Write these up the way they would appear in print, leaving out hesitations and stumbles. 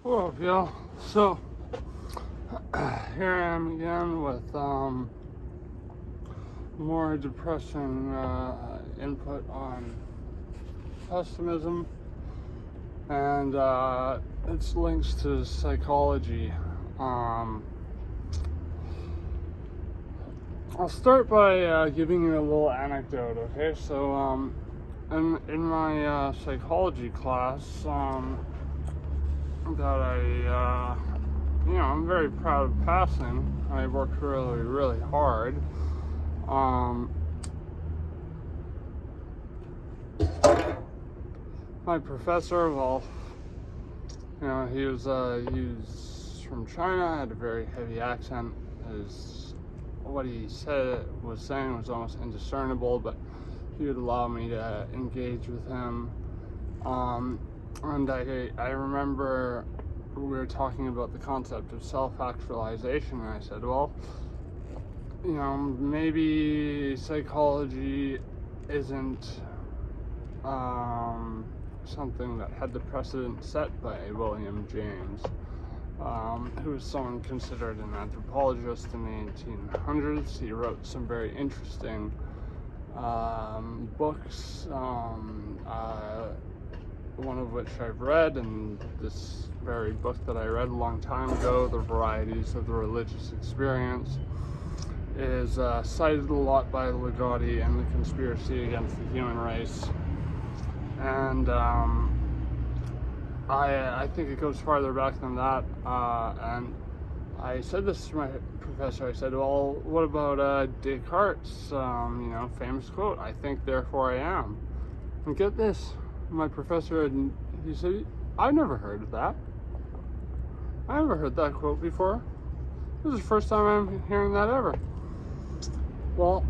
Well, yeah. So here I am again with more depressing input on pessimism and its links to psychology. I'll start by giving you a little anecdote. Okay, so in my psychology class that I'm very proud of passing. I worked really, really hard. My professor, he was from China, had a very heavy accent. What he was saying was almost indiscernible, but he would allow me to engage with him. And I remember we were talking about the concept of self-actualization, and I said, well, maybe psychology isn't something that had the precedent set by William James, who was someone considered an anthropologist in the 1800s. He wrote some very interesting books, one of which I've read, and this very book that I read a long time ago, The Varieties of the Religious Experience, is cited a lot by Ligotti and the Conspiracy Against the Human Race. And I think it goes farther back than that. And I said this to my professor. I said, well, what about Descartes' famous quote, "I think, therefore I am"? And get this, my professor, he said, I've never heard of that. I never heard that quote before. This is the first time I'm hearing that ever. Well,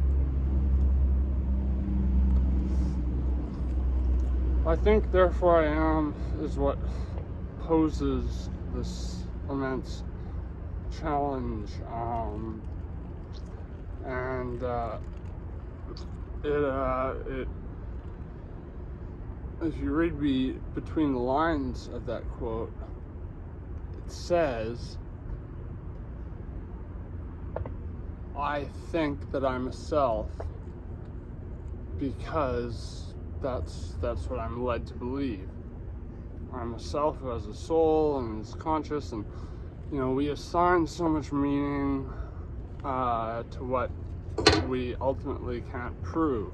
I think, therefore I am is what poses this immense challenge. It if you read between the lines of that quote, it says, I think that I'm a self because that's what I'm led to believe. I'm a self who has a soul and is conscious, and we assign so much meaning to what we ultimately can't prove.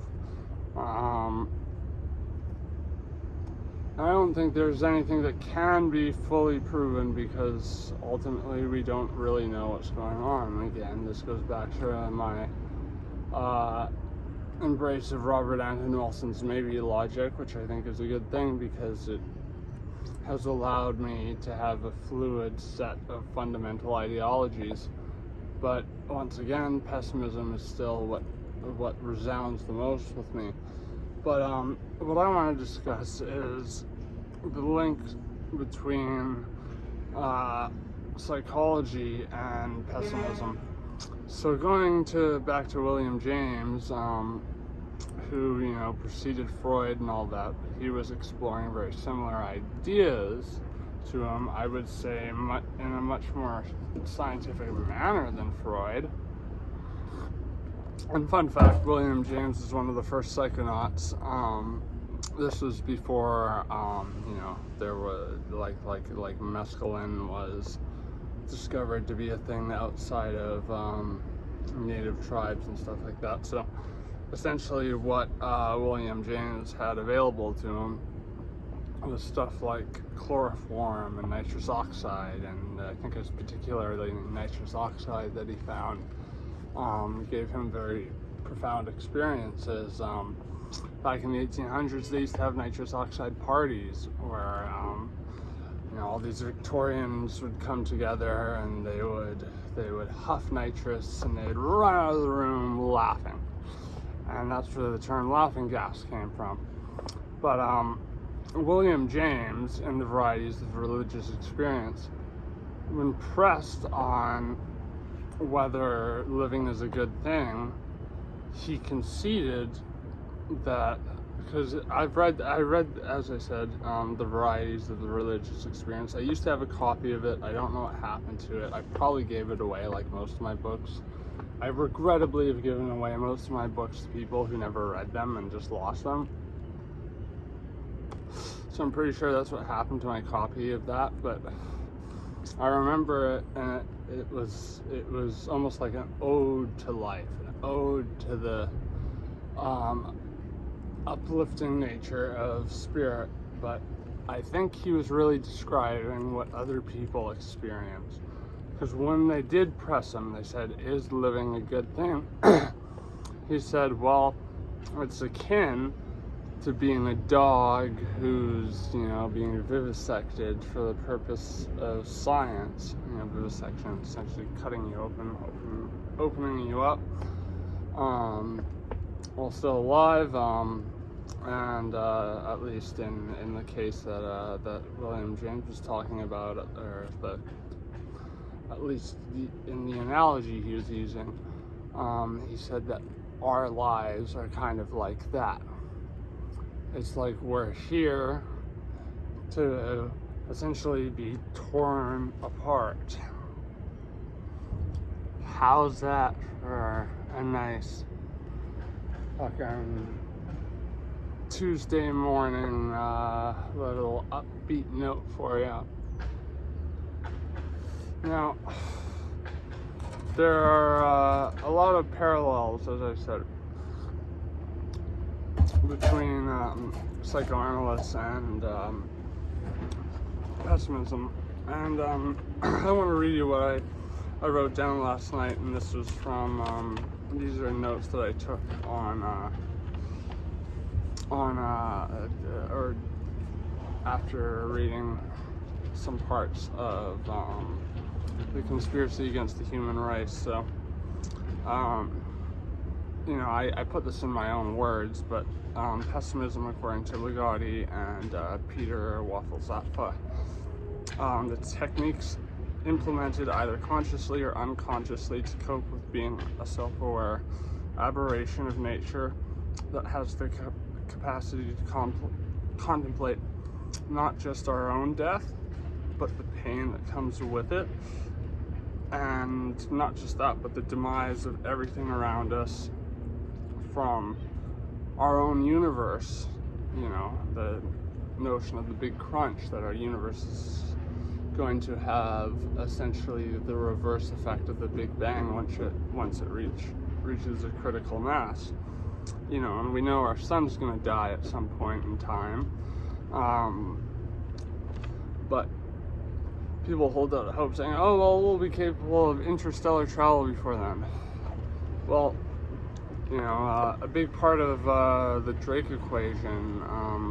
I don't think there's anything that can be fully proven because ultimately we don't really know what's going on. Again, this goes back to my embrace of Robert Anton Wilson's maybe logic, which I think is a good thing because it has allowed me to have a fluid set of fundamental ideologies. But once again, pessimism is still what resounds the most with me. But what I want to discuss is the link between psychology and pessimism. So going back to William James, who preceded Freud and all that, but he was exploring very similar ideas to him, I would say, in a much more scientific manner than Freud. And fun fact, William James is one of the first psychonauts. This was before, there was like mescaline was discovered to be a thing outside of native tribes and stuff like that. So essentially what William James had available to him was stuff like chloroform and nitrous oxide, and I think it was particularly nitrous oxide that he found gave him very profound experiences. Back in the 1800s, they used to have nitrous oxide parties where all these Victorians would come together and they would huff nitrous and they'd run out of the room laughing, and that's where the term laughing gas came from. But William James, in the Varieties of Religious Experience, when pressed on whether living is a good thing, he conceded that because I read, as I said, the varieties of the religious experience. I used to have a copy of it. I don't know what happened to it. I probably gave it away, like most of my books. I regrettably have given away most of my books to people who never read them and just lost them. So I'm pretty sure that's what happened to my copy of that. But I remember it, and it was almost like an ode to life, an ode to the uplifting nature of spirit. But I think he was really describing what other people experience. Because when they did press him, they said, "Is living a good thing?" He said, "Well, it's akin to being a dog who's, being vivisected for the purpose of science." Vivisection, essentially cutting you opening you up, while still alive, and at least in the case that William James was talking about, or at least in the analogy he was using, he said that our lives are kind of like that. It's like we're here to essentially be torn apart. How's that for a nice fucking Tuesday morning little upbeat note for you? Now, there are a lot of parallels, as I said, between psychoanalysts and pessimism. And I want to read you what I wrote down last night, and this was from, these are notes that I took or after reading some parts of the conspiracy against the human race. So, I put this in my own words, but pessimism, according to Ligotti and Peter Waffle-Zappa, the techniques implemented either consciously or unconsciously to cope with being a self-aware aberration of nature that has the capacity to contemplate not just our own death, but the pain that comes with it, and not just that, but the demise of everything around us from our own universe. The notion of the big crunch, that our universe is going to have essentially the reverse effect of the Big Bang once it reaches a critical mass. And we know our sun's going to die at some point in time, but people hold out hope saying, "Oh, well, we'll be capable of interstellar travel before then." Well, a big part of the Drake equation,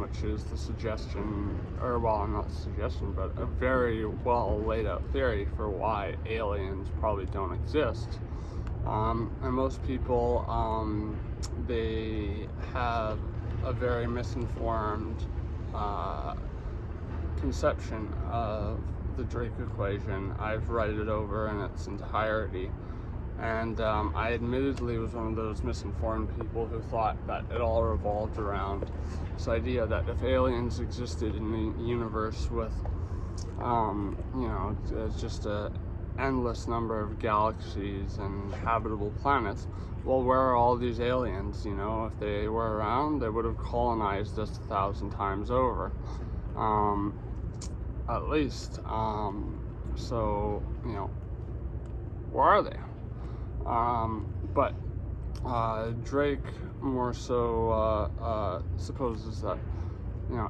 which is the suggestion, or well, not suggestion, but a very well laid out theory for why aliens probably don't exist. And most people, they have a very misinformed conception of the Drake equation. I've read it over in its entirety, and I admittedly was one of those misinformed people who thought that it all revolved around this idea that if aliens existed in the universe with just a endless number of galaxies and habitable planets, well, where are all these aliens? If they were around, they would have colonized us 1,000 times over, at least. So where are they? But Drake more so supposes that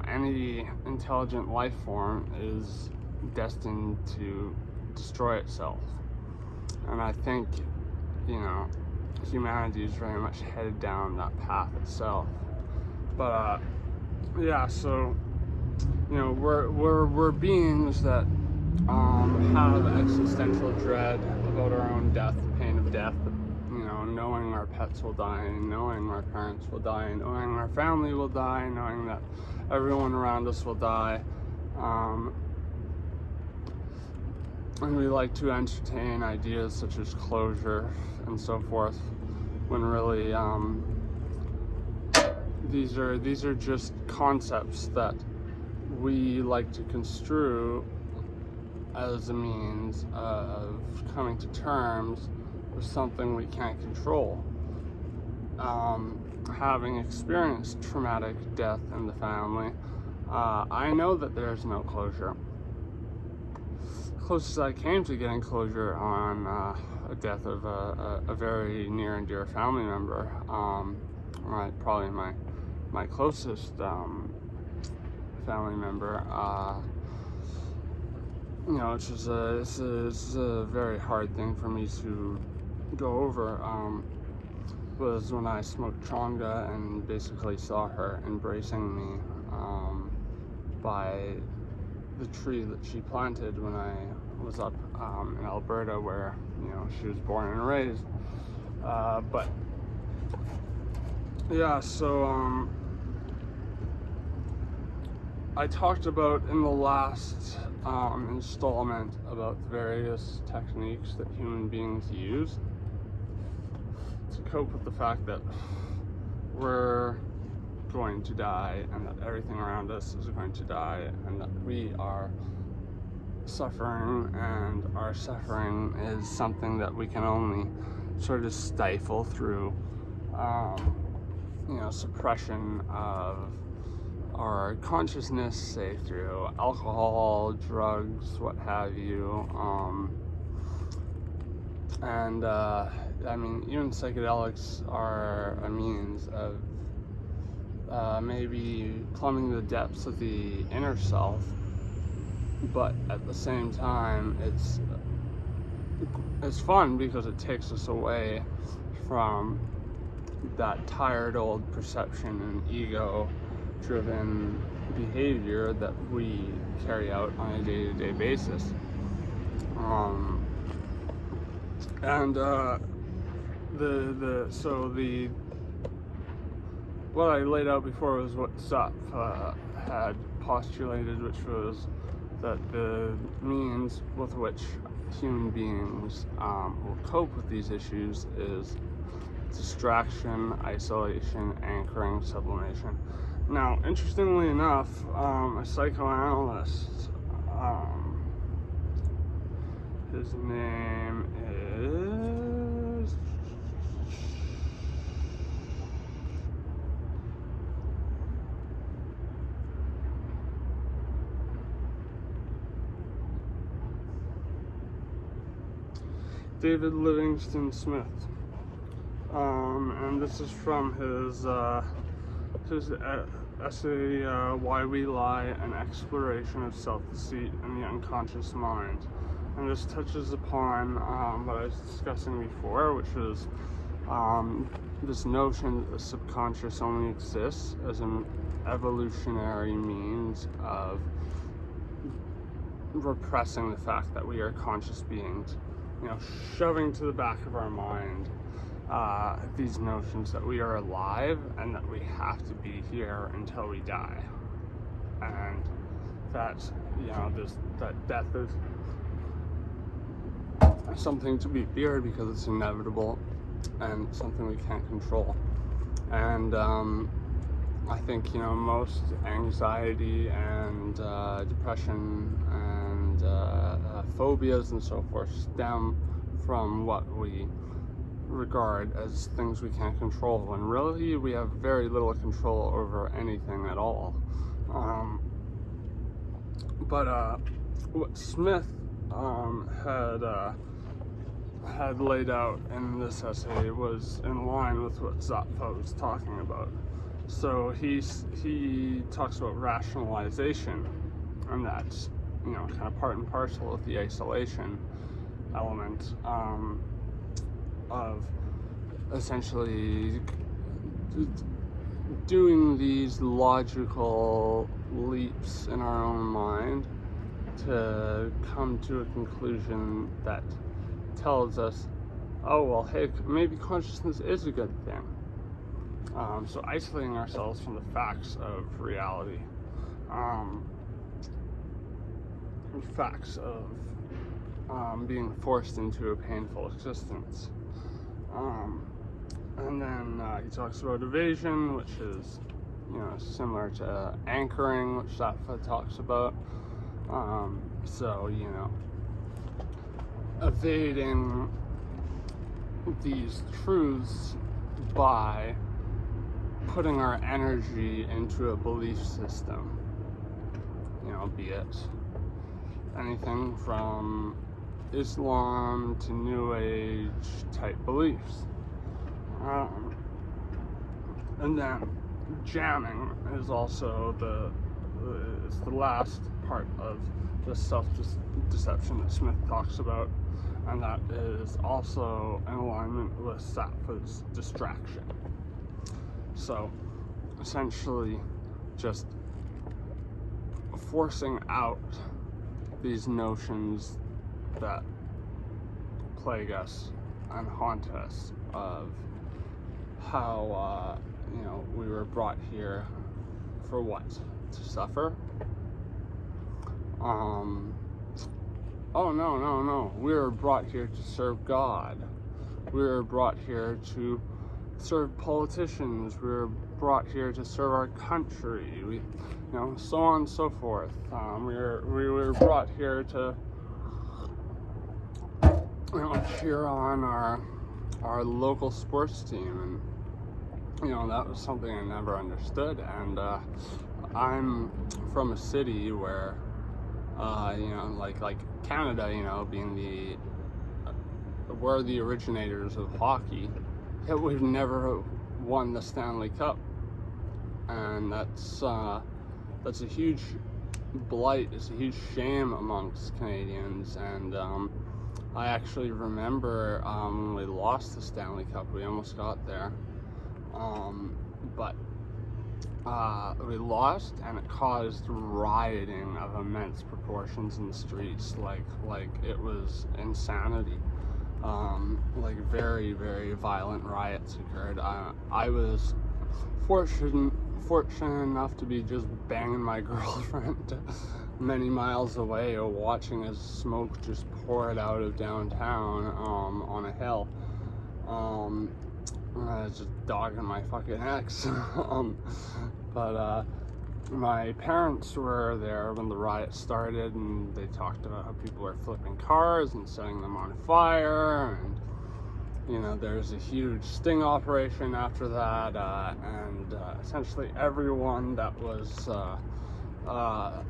any intelligent life form is destined to destroy itself, and I think humanity is very much headed down that path itself. But so we're beings that have existential dread about our own death, the pain of death, knowing our pets will die, knowing our parents will die, knowing our family will die, knowing that everyone around us will die. And we like to entertain ideas such as closure and so forth, when really these are just concepts that we like to construe as a means of coming to terms with something we can't control. Having experienced traumatic death in the family, I know that there's no closure. Closest I came to getting closure on a death of a very near and dear family member, probably my closest family member, which is it's a very hard thing for me to go over, was when I smoked chonga and basically saw her embracing me by the tree that she planted when I was up in Alberta, where she was born and raised. But yeah, so I talked about in the last installment about the various techniques that human beings use to cope with the fact that we're going to die, and that everything around us is going to die, and that we are suffering, and our suffering is something that we can only sort of stifle through suppression of our consciousness, say through alcohol, drugs, what have you, and even psychedelics are a means of maybe plumbing the depths of the inner self, but at the same time it's fun because it takes us away from that tired old perception and ego driven behavior that we carry out on a day-to-day basis. What I laid out before was what Zap had postulated, which was that the means with which human beings will cope with these issues is distraction, isolation, anchoring, sublimation. Now, interestingly enough, a psychoanalyst, his name is David Livingston Smith, and this is from his essay, Why We Lie, an Exploration of Self-Deceit and the Unconscious Mind. And this touches upon what I was discussing before, which was this notion that the subconscious only exists as an evolutionary means of repressing the fact that we are conscious beings, shoving to the back of our mind these notions that we are alive and that we have to be here until we die, and that that death is something to be feared because it's inevitable and something we can't control. And I think most anxiety and depression and phobias and so forth stem from what we regard as things we can't control, when really we have very little control over anything at all. But what Smith had laid out in this essay was in line with what Zappa was talking about. So he talks about rationalization, and that's kind of part and parcel of the isolation element of essentially doing these logical leaps in our own mind to come to a conclusion that tells us, oh well, hey, maybe consciousness is a good thing. So isolating ourselves from the facts of reality, facts of being forced into a painful existence. And then he talks about evasion, which is similar to anchoring, which stifle talks about. So, evading these truths by putting our energy into a belief system, be it anything from Islam to New Age type beliefs. And then jamming is also the last part of the self-deception that Smith talks about, and that is also in alignment with Sattva's distraction. So essentially just forcing out these notions that plague us and haunt us of how we were brought here for what? To suffer? Oh no. We were brought here to serve God. We were brought here to serve politicians. We were brought here to serve our country. We, so on and so forth. We were brought here to cheer on our local sports team, and that was something I never understood. And I'm from a city where like Canada, being we're the originators of hockey, yet we've never won the Stanley Cup, and that's a huge blight. It's a huge shame amongst Canadians. And I actually remember when we lost the Stanley Cup. We almost got there, but we lost, and it caused rioting of immense proportions in the streets. Like it was insanity. Like very, very violent riots occurred. I was fortunate enough to be just banging my girlfriend many miles away, or watching as smoke just poured out of downtown on a hill. I was just dogging my fucking ex. But my parents were there when the riot started, and they talked about how people were flipping cars and setting them on fire, and there's a huge sting operation after that, and essentially everyone that was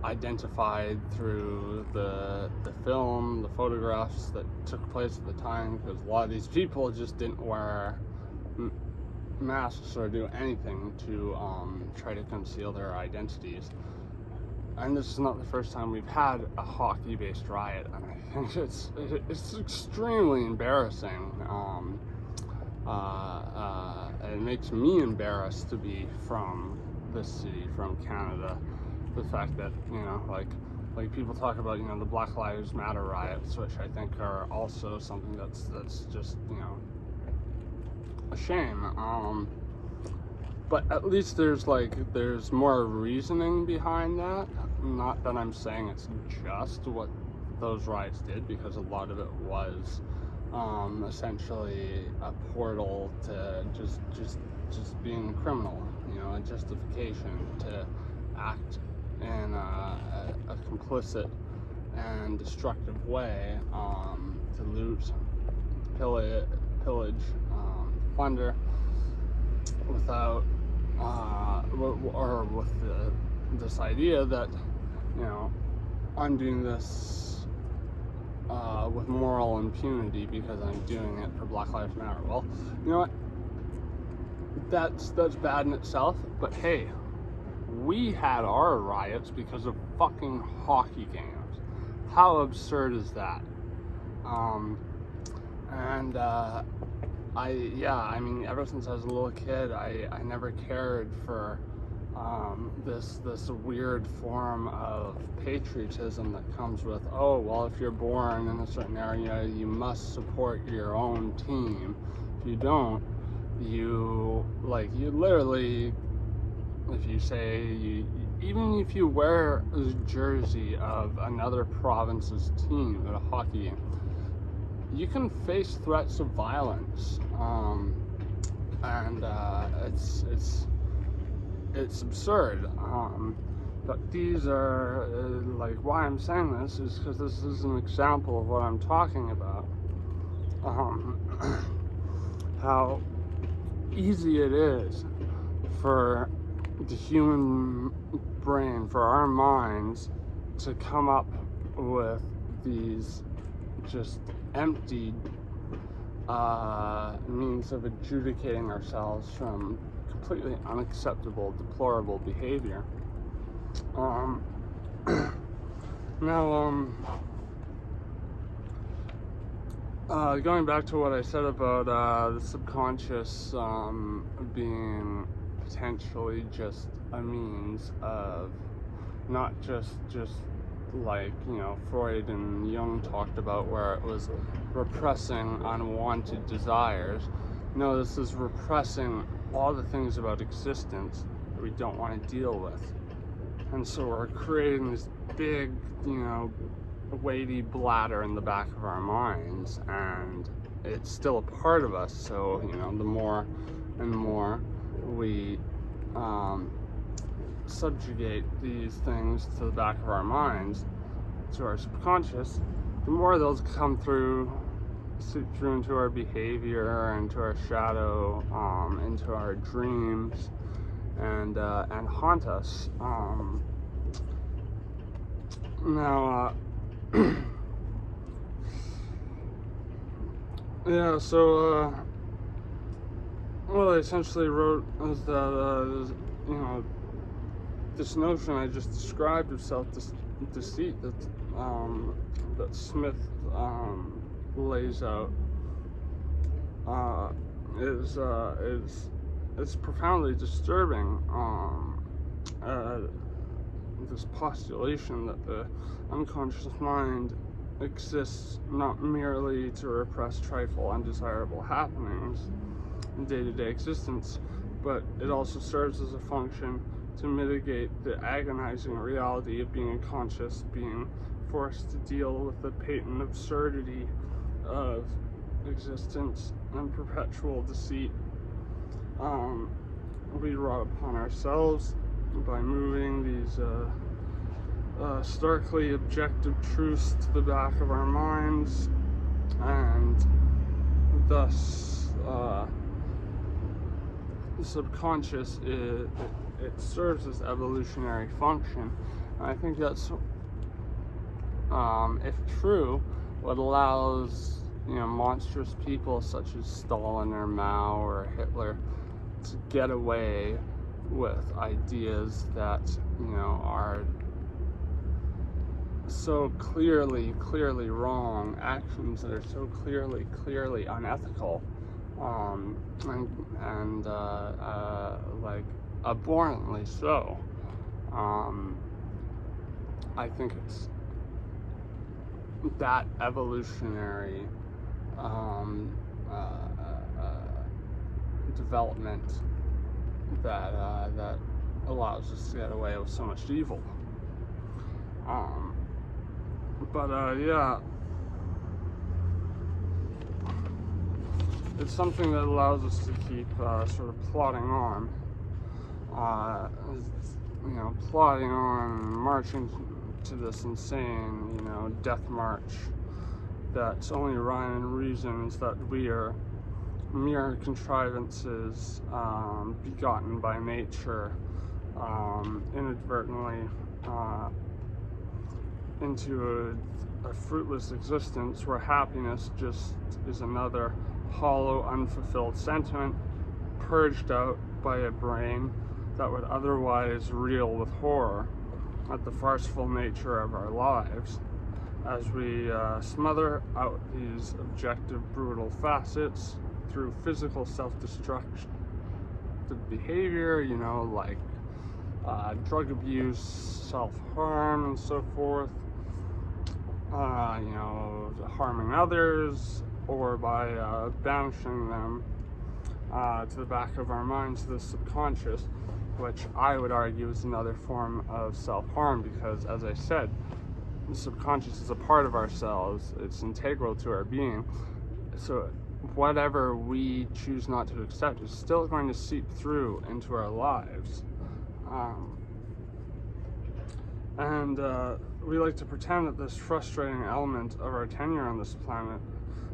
identified through the film, the photographs that took place at the time, because a lot of these people just didn't wear masks or do anything to try to conceal their identities. And this is not the first time we've had a hockey-based riot, and I think it's extremely embarrassing. It makes me embarrassed to be from this city, from Canada. The fact that like people talk about the Black Lives Matter riots, which I think are also something that's just a shame. But at least there's more reasoning behind that. Not that I'm saying it's just what those riots did, because a lot of it was essentially a portal to just being a criminal, a justification to act in a complicit and destructive way, to loot, pillage, plunder, without or with this idea that I'm doing this with moral impunity because I'm doing it for Black Lives Matter. Well, you know what? That's bad in itself. But hey, we had our riots because of fucking hockey games. How absurd is that? Ever since I was a little kid, I never cared for this weird form of patriotism that comes with, oh, well, if you're born in a certain area, you must support your own team. If you don't, you literally, if you say, even if you wear a jersey of another province's team at a hockey game, you can face threats of violence, it's absurd. But these are, like, why I'm saying this is because this is an example of what I'm talking about. How easy it is for the human brain, for our minds, to come up with these just empty means of adjudicating ourselves from completely unacceptable, deplorable behavior. Going back to what I said about the subconscious being potentially just a means of not just like, Freud and Jung talked about, where it was repressing unwanted desires. No, this is repressing all the things about existence that we don't want to deal with. And so we're creating this big, weighty bladder in the back of our minds, and it's still a part of us. So, the more and more we subjugate these things to the back of our minds, to our subconscious, the more those come through, seep through into our behavior, into our shadow, into our dreams, and haunt us. What I essentially wrote was that, this notion I just described of self-deceit that Smith lays out is profoundly disturbing. This postulation that the unconscious mind exists not merely to repress trifle, undesirable happenings in day-to-day existence, but it also serves as a function to mitigate the agonizing reality of being unconscious, being forced to deal with the patent absurdity of existence and perpetual deceit. We wrought upon ourselves by moving these starkly objective truths to the back of our minds, and thus the subconscious it serves as evolutionary function. And I think that's, if true, what allows monstrous people such as Stalin or Mao or Hitler to get away with ideas that are so clearly wrong, actions that are so clearly unethical, and like abhorrently so. I think it's that evolutionary development that allows us to get away with so much evil. It's something that allows us to keep sort of plodding on, marching to this insane, death march that's only rhyme and reasons that we are mere contrivances begotten by nature, inadvertently into a fruitless existence where happiness just is another hollow, unfulfilled sentiment purged out by a brain that would otherwise reel with horror at the farceful nature of our lives, as we smother out these objective, brutal facets through physical self-destructive behavior, like drug abuse, self-harm, and so forth, harming others, or by banishing them to the back of our minds, to the subconscious, which I would argue is another form of self-harm, because, as I said, the subconscious is a part of ourselves. It's integral to our being. So whatever we choose not to accept is still going to seep through into our lives. And we like to pretend that this frustrating element of our tenure on this planet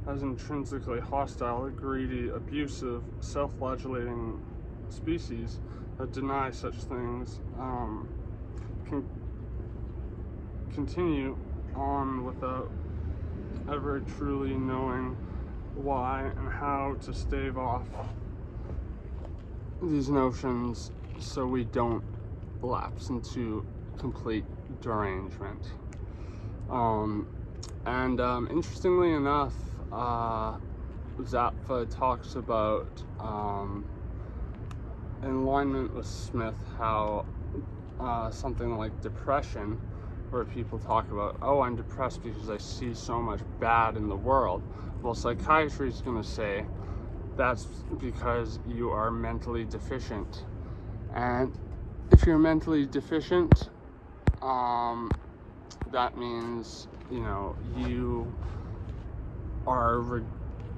as intrinsically hostile, greedy, abusive, self-flagellating species that deny such things can continue on without ever truly knowing why and how to stave off these notions so we don't lapse into complete derangement. Interestingly enough, Zappa talks about, in alignment with Smith, how something like depression, where people talk about, oh, I'm depressed because I see so much bad in the world. Well, psychiatry is going to say that's because you are mentally deficient. And if you're mentally deficient, that means, you are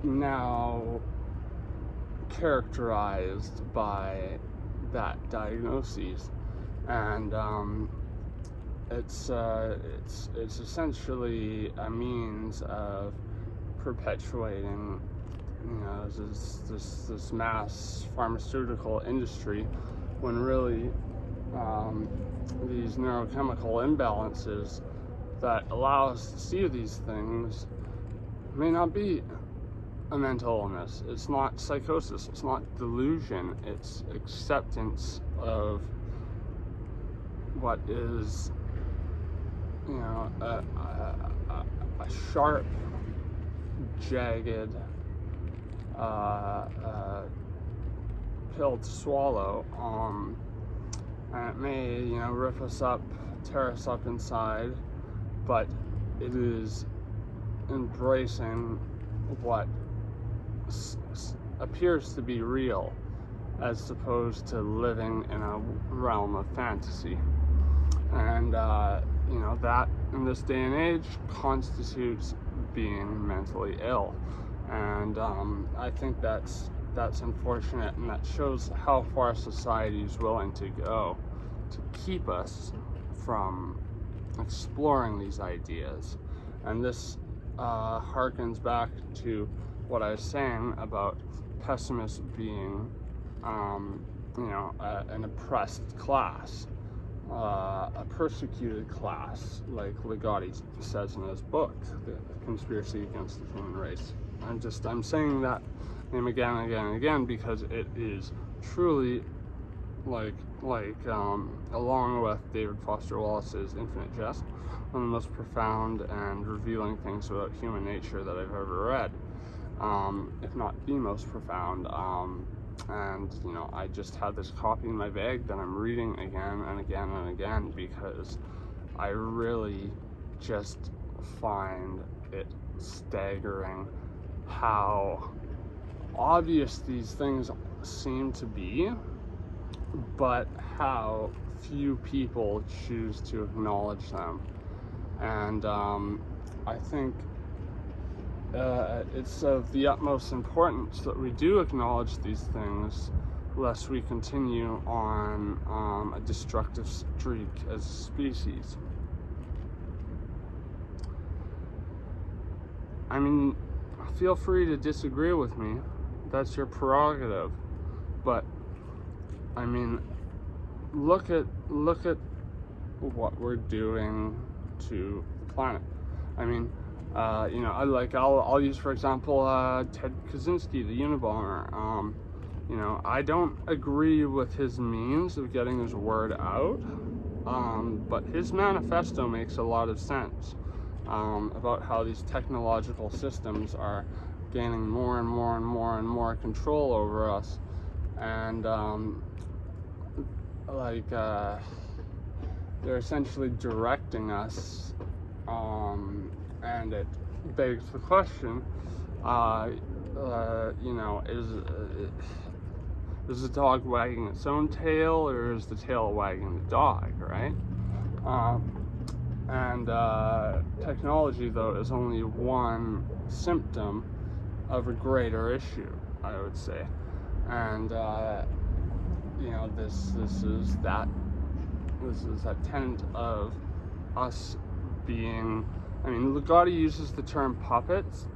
now characterized by that diagnosis, and it's essentially a means of perpetuating, this mass pharmaceutical industry, when really these neurochemical imbalances that allow us to see these things may not be a mental illness. It's not psychosis, it's not delusion, it's acceptance of what is, a sharp, jagged pill to swallow, and it may, rip us up, tear us up inside, but it is embracing what appears to be real, as opposed to living in a realm of fantasy. And that in this day and age constitutes being mentally ill. And I think that's unfortunate, and that shows how far society is willing to go to keep us from exploring these ideas. And this harkens back to what I was saying about pessimists being an oppressed class, a persecuted class, like Ligotti says in his book, The Conspiracy Against the Human Race. I'm saying that name again and again and again because it is truly, along with David Foster Wallace's Infinite Jest, one of the most profound and revealing things about human nature that I've ever read, if not the most profound. I just had this copy in my bag that I'm reading again and again and again because I really just find it staggering how obvious these things seem to be, but how few people choose to acknowledge them. And I think it's of the utmost importance that we do acknowledge these things, lest we continue on a destructive streak as a species. I mean, feel free to disagree with me. That's your prerogative. But I mean, look at what we're doing to the planet. I mean, I'll use, for example, Ted Kaczynski, the Unabomber. I don't agree with his means of getting his word out, but his manifesto makes a lot of sense about how these technological systems are gaining more and more and more and more control over us, and they're essentially directing us, and it begs the question, is the dog wagging its own tail, or is the tail wagging the dog, right? Technology, though, is only one symptom of a greater issue, I would say. And this is that this is a tenet of us being, I mean, Ligotti uses the term puppets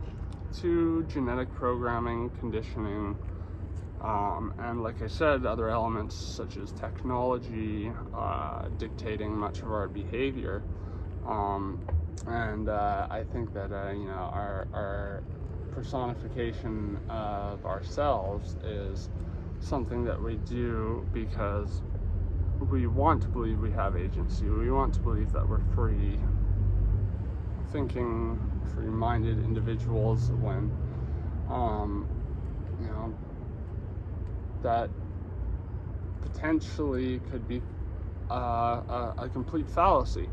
to genetic programming, conditioning, and like I said, other elements such as technology dictating much of our behavior. And I think that our personification of ourselves is something that we do because we want to believe we have agency. We want to believe that we're free thinking, free-minded individuals when that potentially could be a complete fallacy.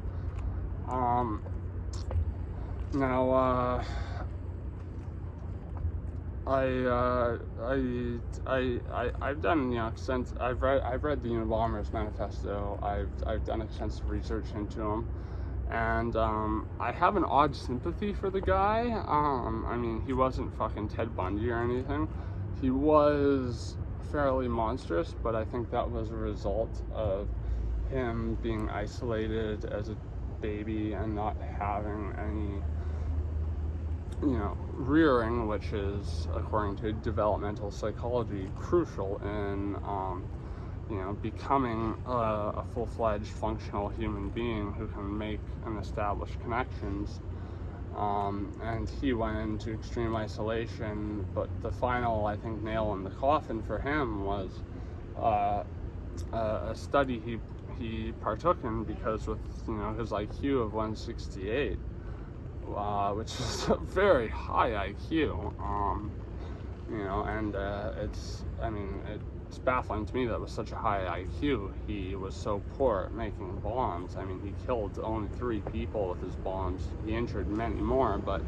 Now, I've done since I've read the Unabomber's Manifesto. I've done extensive research into him, and I have an odd sympathy for the guy. I mean, he wasn't fucking Ted Bundy or anything. He was fairly monstrous, but I think that was a result of him being isolated as a baby and not having any rearing, which is, according to developmental psychology, crucial in becoming a full-fledged functional human being who can make and establish connections. And he went into extreme isolation, but the final, I think, nail in the coffin for him was a study he partook in, because with his IQ of 168, which is a very high IQ, and it's baffling to me that with such a high IQ he was so poor at making bombs. I mean, he killed only 3 people with his bombs. He injured many more, but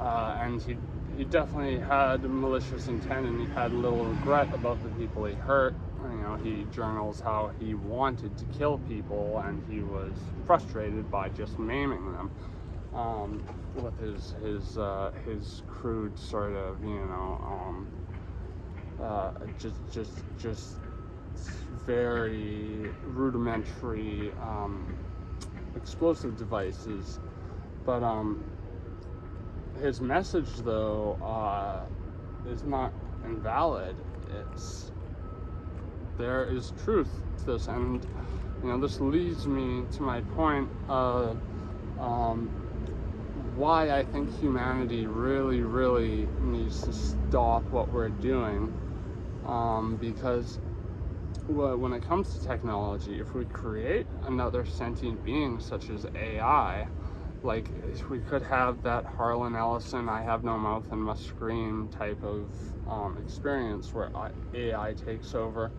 and he definitely had malicious intent, and he had little regret about the people he hurt. He journals how he wanted to kill people, and he was frustrated by just maiming them with his crude sort of just very rudimentary explosive devices. But his message, though, is not invalid. There is truth to this, and this leads me to my point of why I think humanity really, really needs to stop what we're doing, because when it comes to technology, if we create another sentient being such as AI, like we could have that Harlan Ellison "I have no mouth and must scream" type of experience where AI takes over,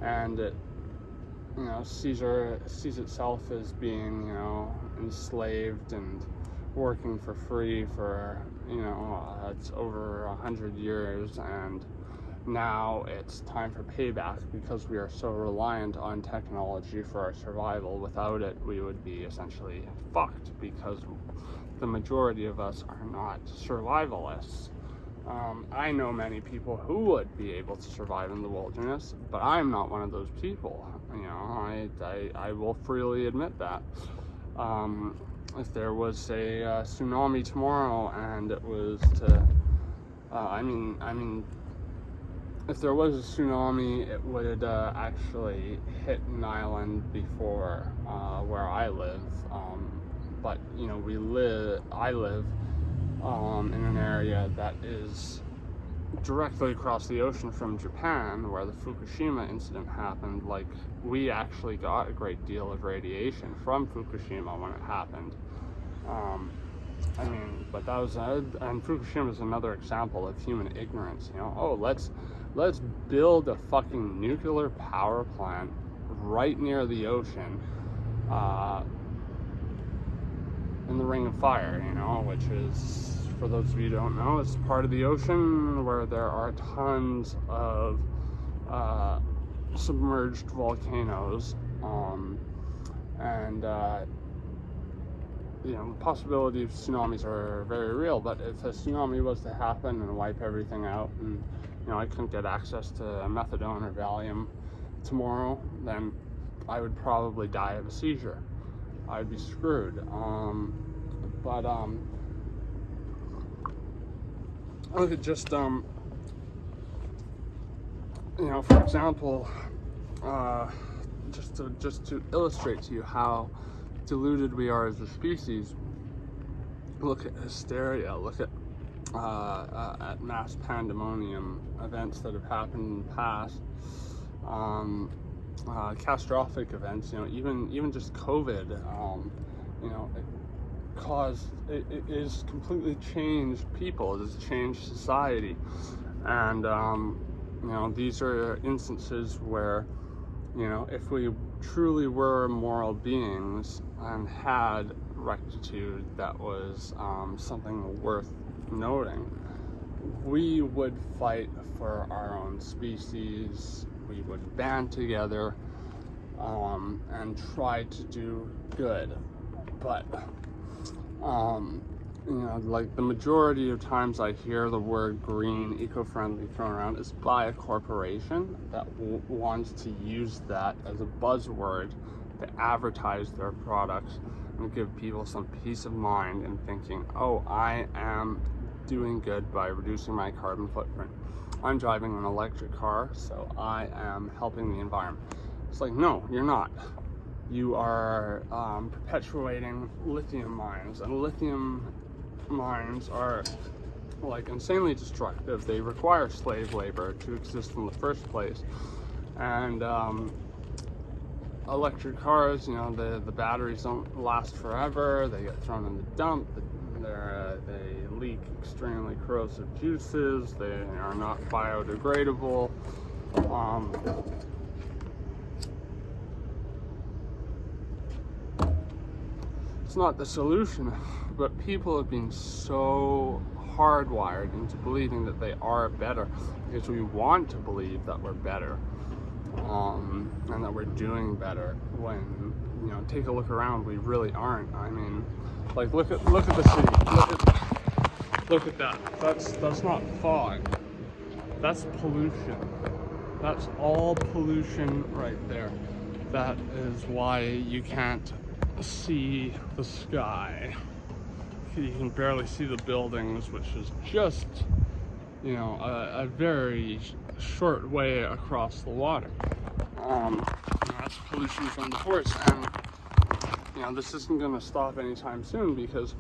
and it sees itself as being enslaved and working for free for it's over 100 years, and now it's time for payback because we are so reliant on technology for our survival. Without it, we would be essentially fucked, because the majority of us are not survivalists. I know many people who would be able to survive in the wilderness, but I'm not one of those people. I will freely admit that. If there was a tsunami tomorrow, and it was to, if there was a tsunami, it would actually hit an island before where I live. But I live in an area that is directly across the ocean from Japan, where the Fukushima incident happened. Like, we actually got a great deal of radiation from Fukushima when it happened. But that was and Fukushima is another example of human ignorance. Let's build a fucking nuclear power plant right near the ocean, in the Ring of Fire, which is, for those of you who don't know, it's part of the ocean where there are tons of submerged volcanoes, and the possibility of tsunamis are very real. But if a tsunami was to happen and wipe everything out, and I couldn't get access to methadone or Valium tomorrow, then I would probably die of a seizure. I'd be screwed. Look at just for example, just to illustrate to you how deluded we are as a species. Look at hysteria. Look at mass pandemonium, events that have happened in the past, catastrophic events. Even just COVID. It is completely changed people. It has changed society, and these are instances where, if we truly were moral beings and had rectitude that was something worth noting, we would fight for our own species. We would band together and try to do good. But like the majority of times I hear the word green, eco-friendly thrown around is by a corporation that wants to use that as a buzzword to advertise their products and give people some peace of mind in thinking, oh, I am doing good by reducing my carbon footprint. I'm driving an electric car, so I am helping the environment. It's like, no, you're not. You are perpetuating lithium mines, and lithium mines are like insanely destructive. They require slave labor to exist in the first place, and electric cars, the batteries don't last forever. They get thrown in the dump. They leak extremely corrosive juices. They are not biodegradable. It's not the solution, but people have been so hardwired into believing that they are better because we want to believe that we're better, and that we're doing better when, take a look around, we really aren't. I mean, like, look at the city. Look at that. That's not fog. That's pollution. That's all pollution right there. That is why you can't see the sky. You can barely see the buildings, which is just, a very short way across the water. That's pollution from the horse, and this isn't going to stop anytime soon because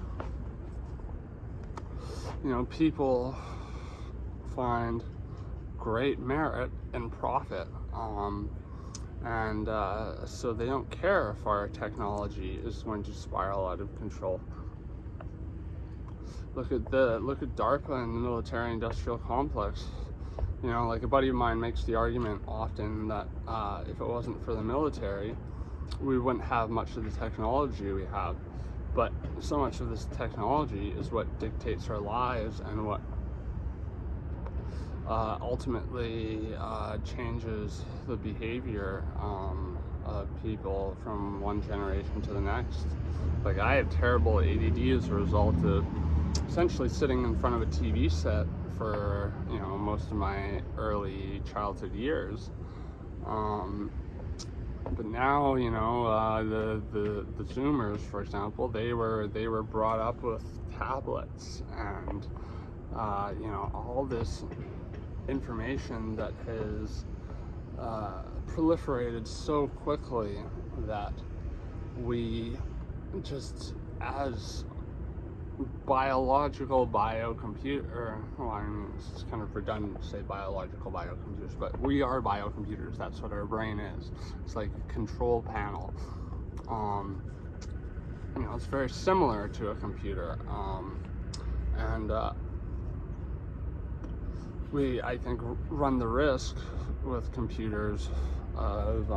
people find great merit in profit, and so they don't care if our technology is going to spiral out of control. Look at DARPA and the military-industrial complex. Like a buddy of mine makes the argument often that if it wasn't for the military, we wouldn't have much of the technology we have. But so much of this technology is what dictates our lives and what ultimately changes the behavior of people from one generation to the next. Like, I have terrible ADD as a result of essentially sitting in front of a TV set for most of my early childhood years. But now, the Zoomers, for example, they were brought up with tablets and all this information that has proliferated so quickly that we just, as biocomputer, it's kind of redundant to say biological biocomputers, but we are biocomputers. That's what our brain is. It's like a control panel. It's very similar to a computer, and we, I think, run the risk with computers of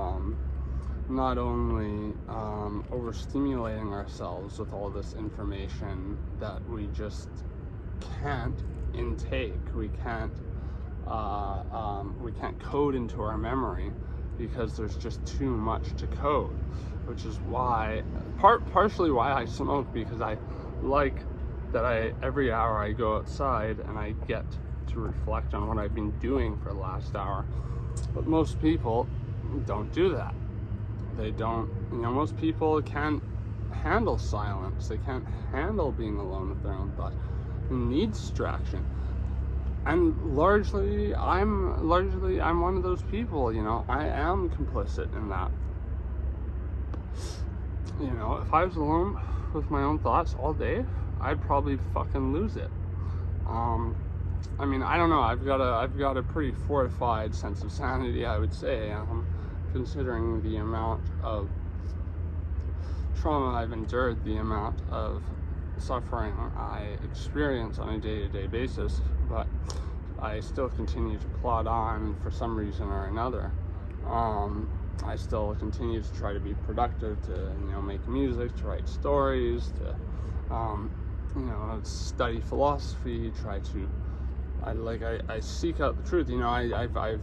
not only overstimulating ourselves with all this information that we just can't intake. We can't code into our memory because there's just too much to code, which is why, partially why I smoke, because I like that every hour I go outside and I get to reflect on what I've been doing for the last hour. But most people, don't do that. They don't, most people can't handle silence. They can't handle being alone with their own thoughts. They need distraction. And largely I'm one of those people, I am complicit in that. If I was alone with my own thoughts all day, I'd probably fucking lose it. I don't know, I've got a pretty fortified sense of sanity, I would say, considering the amount of trauma I've endured, the amount of suffering I experience on a day-to-day basis, but I still continue to plod on for some reason or another. I still continue to try to be productive, to make music, to write stories, to study philosophy, try to I seek out the truth. I've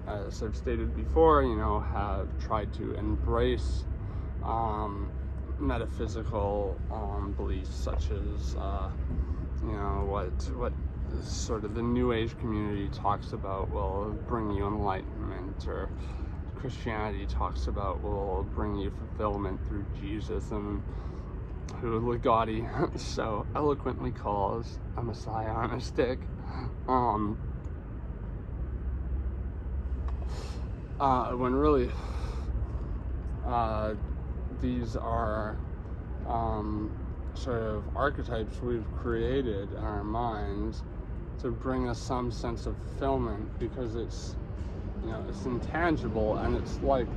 as I've stated before, have tried to embrace metaphysical beliefs, such as what sort of the New Age community talks about will bring you enlightenment, or Christianity talks about will bring you fulfillment through Jesus, and who Ligotti so eloquently calls a Messiah on a stick. When really these are sort of archetypes we've created in our minds to bring us some sense of fulfillment, because it's it's intangible, and it's like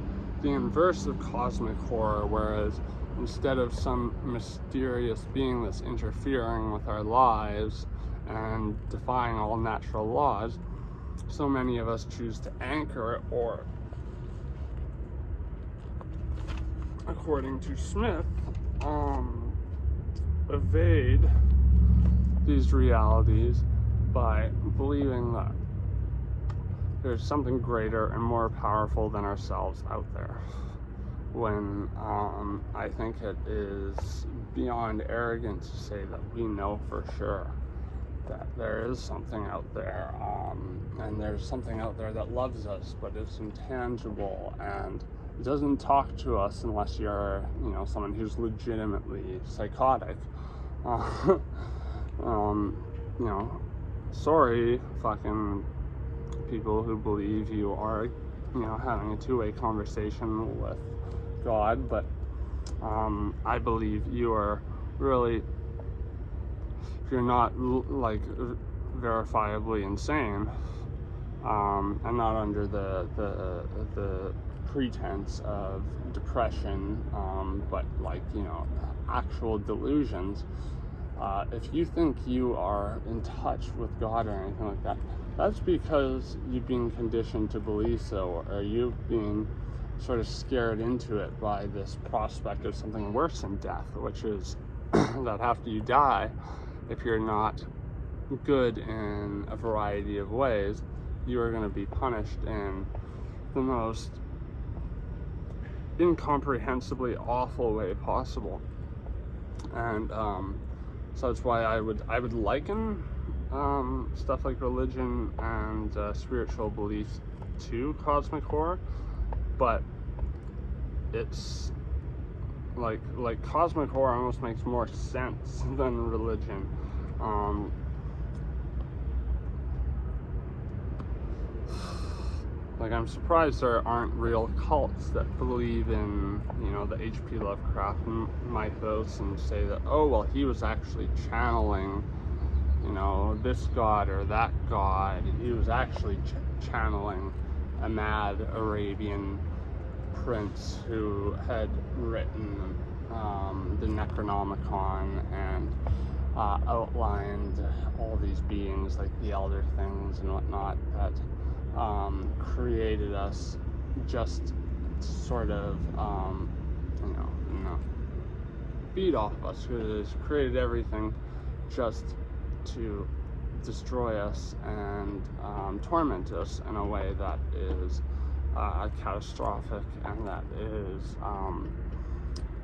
the inverse of cosmic horror, whereas instead of some mysterious being that's interfering with our lives and defying all natural laws, so many of us choose to anchor, or according to Smith, evade these realities by believing that there's something greater and more powerful than ourselves out there, when I think it is beyond arrogant to say that we know for sure that there is something out there, and there's something out there that loves us, but it's intangible, and it doesn't talk to us unless you're someone who's legitimately psychotic. Sorry, fucking people who believe you are having a two-way conversation with God, but I believe you are really, if you're not verifiably insane, and not under the pretense of depression, but actual delusions. If you think you are in touch with God or anything like that, that's because you've been conditioned to believe so, or you've been sort of scared into it by this prospect of something worse than death, which is that after you die, if you're not good in a variety of ways, you are going to be punished in the most incomprehensibly awful way possible. And so that's why I would liken stuff like religion and spiritual beliefs to cosmic horror, but it's like cosmic horror almost makes more sense than religion. I'm surprised there aren't real cults that believe in, the H.P. Lovecraft mythos and say that, oh, well, he was actually channeling, this god or that god. He was actually channeling a mad Arabian prince who had written the Necronomicon and outlined all these beings like the Elder Things and whatnot that created us just to sort of feed off of us, who has created everything just to destroy us and torment us in a way that is catastrophic and that is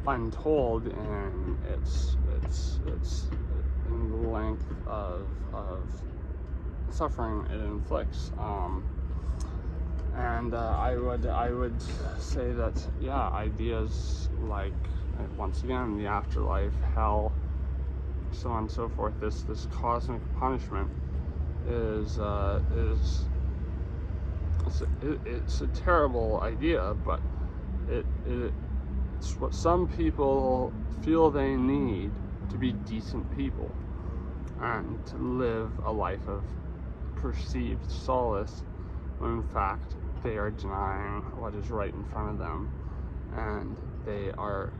untold in its in the length of suffering it inflicts. And I would say that, yeah, ideas like, once again, the afterlife, hell, so on and so forth, this cosmic punishment is it's a terrible idea, but it's what some people feel they need to be decent people and to live a life of perceived solace, when in fact they are denying what is right in front of them, and they are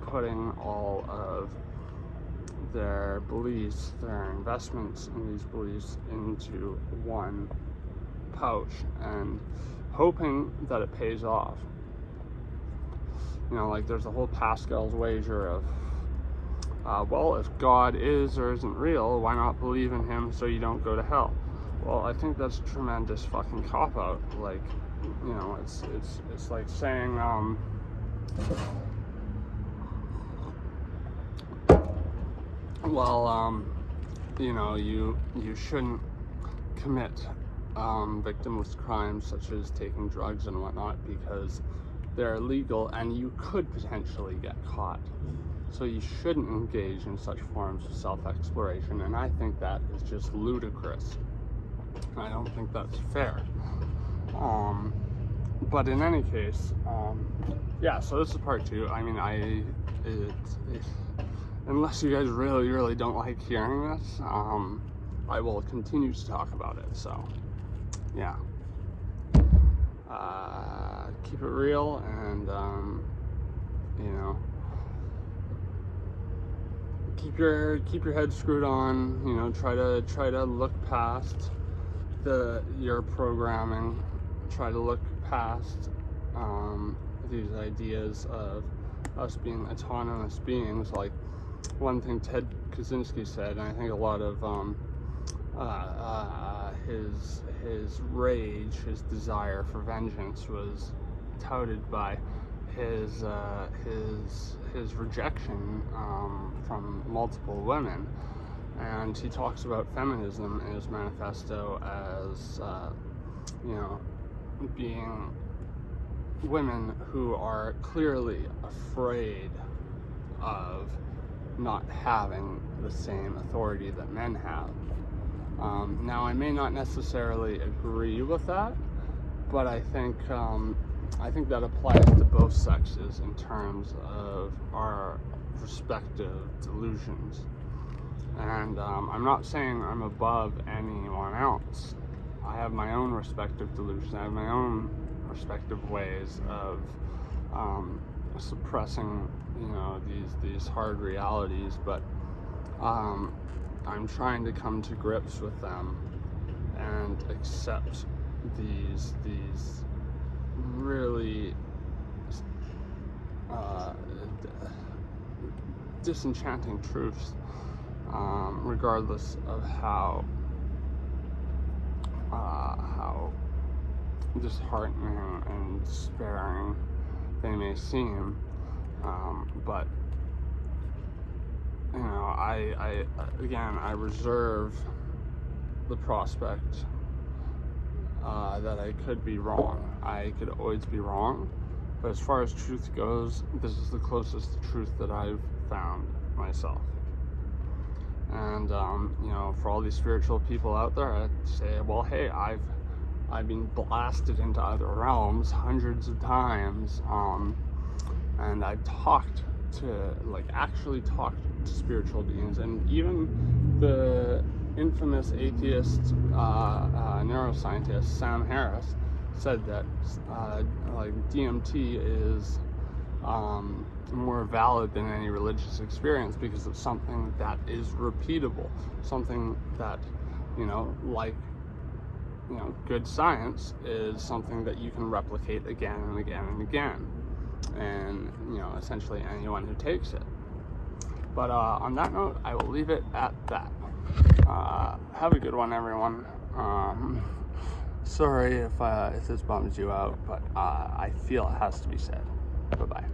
putting all of their beliefs, their investments in these beliefs into one pouch and hoping that it pays off. You know, like there's the whole Pascal's wager of, well, if God is or isn't real, why not believe in him so you don't go to hell? Well, I think that's a tremendous fucking cop-out. Like, you know, it's like saying, well, you know, you shouldn't commit victimless crimes such as taking drugs and whatnot because they're illegal and you could potentially get caught. So you shouldn't engage in such forms of self-exploration, and I think that is just ludicrous. I don't think that's fair. But in any case, yeah, so this is part 2. I mean, unless you guys really, really don't like hearing this, I will continue to talk about it, so, yeah. Keep it real, and, you know, keep your head screwed on, you know, try to look past your programming, try to look past, these ideas of us being autonomous beings. Like, one thing Ted Kaczynski said, and I think a lot of his rage, his desire for vengeance was touted by his rejection from multiple women. And he talks about feminism in his manifesto as, you know, being women who are clearly afraid of not having the same authority that men have. Now, I may not necessarily agree with that, but I think that applies to both sexes in terms of our respective delusions. And I'm not saying I'm above anyone else. I have my own respective delusions. I have my own respective ways of suppressing, you know, these hard realities, but I'm trying to come to grips with them and accept these really disenchanting truths, regardless of how disheartening and despairing they may seem. But you know, I reserve the prospect that I could be wrong. I could always be wrong, but as far as truth goes, this is the closest to truth that I've found myself. And you know, for all these spiritual people out there, I'd say, well, hey, I've been blasted into other realms hundreds of times, and I've actually talked to spiritual beings, and even the infamous atheist neuroscientist Sam Harris said that DMT is more valid than any religious experience because it's something that is repeatable, something that, you know, like, you know, good science is something that you can replicate again and again and again, and, you know, essentially anyone who takes it. But on that note, I will leave it at that. Have a good one, everyone. Sorry if this bums you out, but I feel it has to be said. Bye-bye.